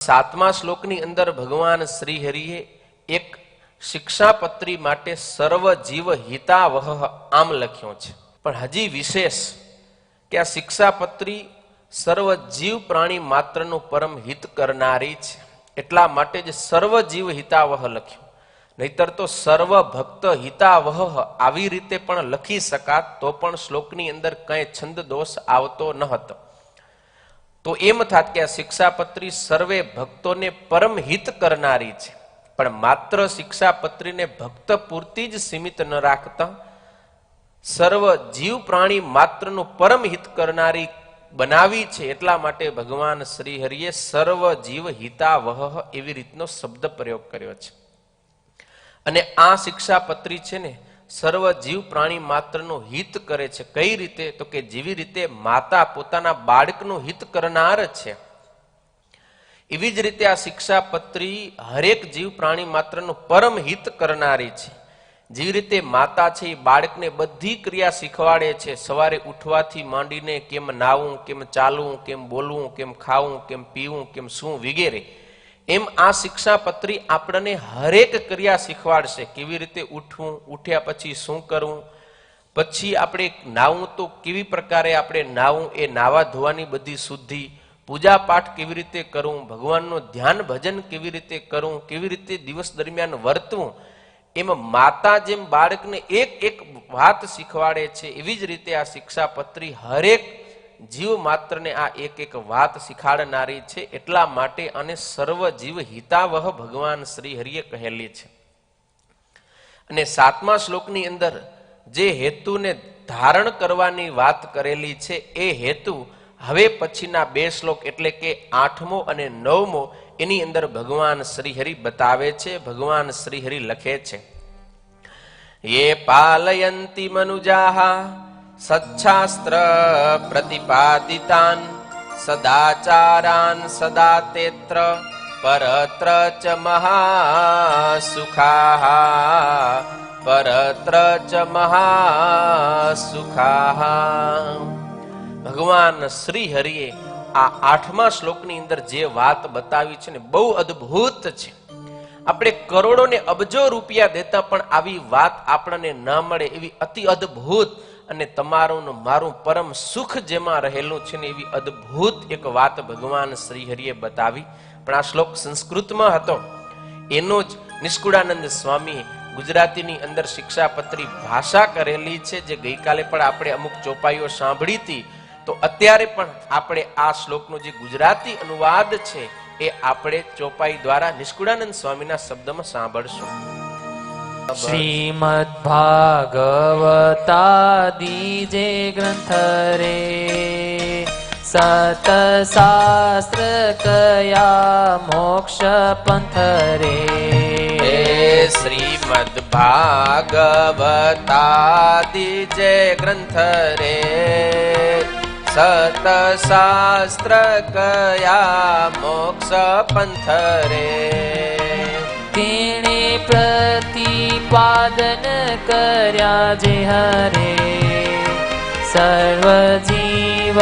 સાતમા શ્લોકની અંદર ભગવાન શ્રી હરિએ એક શિક્ષાપત્રી માટે સર્વ જીવ હિતાવહ આમ લખ્યો છે, પણ હજી વિશેષ કે આ શિક્ષાપત્રી સર્વ જીવ પ્રાણી માત્રનું પરમ હિત કરનારી છે, એટલા માટે જ સર્વ જીવ હિતાવહ લખ્યું. નહીતર તો સર્વ ભક્ત હિતાવહ આવી રીતે પણ લખી શકાત તો પણ શ્લોકની અંદર કઈ છંદ દોષ આવતો ન હતો. તો એમ થાત કે આ શિક્ષાપત્રી સર્વે ભક્તોને પરમ હિત કરનારી છે, પણ માત્ર શિક્ષાપત્રીને ભક્ત પૂરતી જ સીમિત ન રાખતા સર્વ જીવ પ્રાણી માત્રનું પરમ હિત કરનારી બનાવી છે. એટલા માટે ભગવાન શ્રી હરિએ સર્વ જીવ હિતાવહ એવી રીતનો શબ્દ પ્રયોગ કર્યો છે. અને આ શિક્ષાપત્રી છે ને સર્વ જીવ પ્રાણી માત્રનું હિત કરે છે. કઈ રીતે? તો કે જેવી રીતે માતા પોતાના બાળકનું હિત કરનાર છે, એવી જ રીતે આ શિક્ષાપત્રી હરેક જીવ પ્રાણી માત્રનું પરમ હિત કરનારી છે. જેવી રીતે માતા છે એ બાળકને બધી ક્રિયા શીખવાડે છે, સવારે ઉઠવાથી માંડીને કેમ નાવું, કેમ ચાલવું, કેમ બોલવું, કેમ ખાવું, કેમ પીવું, કેમ શું વગેરે, એમ આ શિક્ષાપત્રી આપણને હરેક ક્રિયા શીખવાડશે. કેવી રીતે ઉઠવું, ઉઠ્યા પછી શું કરવું, પછી આપણે નાવું તો કેવી પ્રકારે આપણે નાવું, એ નાવા ધોવાની બધી શુદ્ધિ, પૂજા પાઠ કેવી રીતે કરવું, ભગવાનનું ધ્યાન ભજન કેવી રીતે કરવું, કેવી રીતે દિવસ દરમિયાન વર્તવું, એમ માતા જેમ બાળકને એક એક વાત શીખવાડે છે, એવી જ રીતે આ શિક્ષાપત્રી હરેક જીવ માત્રને આ એક એક વાત શીખાડનારી છે. એટલા માટે અને સર્વ જીવ હિતાવહ ભગવાન શ્રી હરિએ કહેલી છે. અને સાતમા શ્લોકની અંદર જે હેતુને ધારણ કરવાની વાત કરેલી છે, એ હેતુ હવે પછીના બે શ્લોક એટલે કે 8મો અને 9મો એની અંદર ભગવાન શ્રી હરિ બતાવે છે. ભગવાન શ્રી હરિ લખે છે, યે પાલયંતિ મનુજાહા સચ્છાસ્ત્ર પ્રતિપાદિતાન સદાચારાન સદા તેત્ર પરત્ર ચ મહાસુખાઃ પરત્ર ચ મહાસુખાઃ. ભગવાન શ્રી હરિએ આ 8મા શ્લોકની અંદર જે વાત બતાવી છે ને બહુ અદ્ભુત છે. આપણે કરોડો ને અબજો રૂપિયા દેતા પણ આવી વાત આપણને ન મળે એવી અતિ અદ્ભુત અને તમારું મારું પરમ સુખ જેમાં રહેલું છે ને એવી અદ્ભુત એક વાત ભગવાન શ્રી હરિએ બતાવી. પણ આ શ્લોક સંસ્કૃતમાં હતો, એનો જ નિષ્કુળાનંદ સ્વામી ગુજરાતીની અંદર શિક્ષાપત્રી ભાષા કરેલી છે, જે ગઈકાલે પણ આપણે અમુક ચોપાઈઓ સાંભળી હતી. તો અત્યારે પણ આપણે આ શ્લોકનું જે ગુજરાતી અનુવાદ છે એ આપણે ચોપાઈ દ્વારા નિષ્કુળાનંદ સ્વામીના શબ્દમાં સાંભળશું. શ્રીમદ ભાગવતાદિ જે ગ્રંથ રે સત શાસ્ત્ર કયા મોક્ષ પંથ રે. શ્રીમદ ભાગવતાદિ જે ગ્રંથ રે સત શાસ્ત્ર કયા મોક્ષ પંથ રે. તેણે પ્રતિપાદન કર્યા જે હરે સર્વ જીવ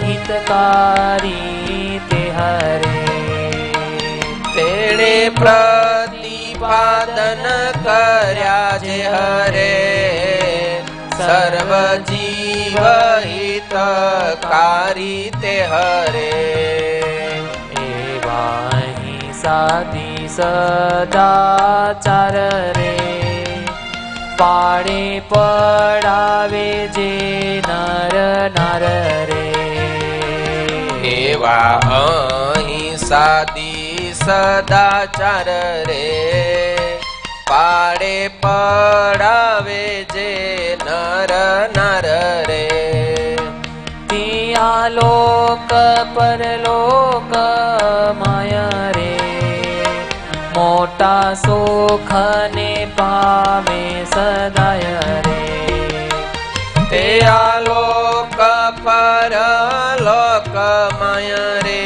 હિતકારી તે હરે. તેણે પ્રતિપાદન કર્યા જે હરે સર્વ જીવ હિતકારી તે હરે. એવા સાદી સદાચાર રે પાડે પડાવે જે નર નાર રે. એવા અહીં સાદી સદાચાર રે પાડે પડાવે જે નર નાર રે. ત્યાં લોક પરલોક માય રે મોટા સુખ ને પામે સદાય રે. તે આલોક પરલોક માય રે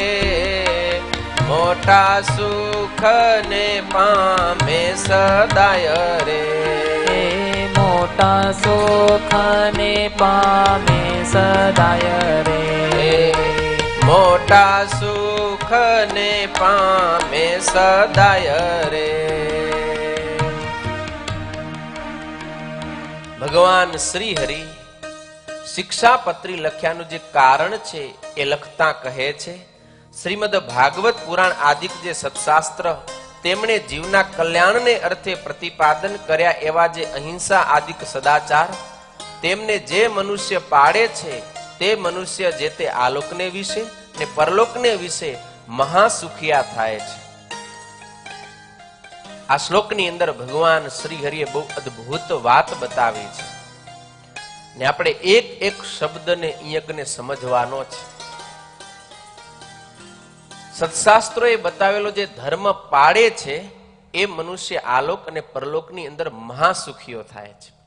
મોટા સુખ ને પામે સદાય રે. મોટા સુખ ને પામે સદાય રે. મોટા સુખ ને પામે સદાય રે. ભગવાન શ્રી હરિ શિક્ષાપત્રી લખ્યાનું જે કારણ છે એ લખતા કહે છે, શ્રીમદ ભાગવત પુરાણ આદિક જે સત્શાસ્ત્ર તેમણે જીવના કલ્યાણને અર્થે પ્રતિપાદન કર્યા એવા જે અહિંસા આદિક સદાચાર તેમને જે મનુષ્ય પાળે છે તે મનુષ્ય જે તે આલોકને વિશે ને પરલોકને વિશે મહાસુખિયા થાય છે. આ શ્લોકની અંદર ભગવાન શ્રી હરિએ બહુ અદ્ભુત વાત બતાવી છે ને આપણે એક એક શબ્દને ઈયકને સમજવાનો છે. સત્શાસ્ત્રોએ બતાવેલો જે ધર્મ પાળે છે એ મનુષ્ય આલોક અને પરલોકની અંદર મહાસુખીઓ થાય છે.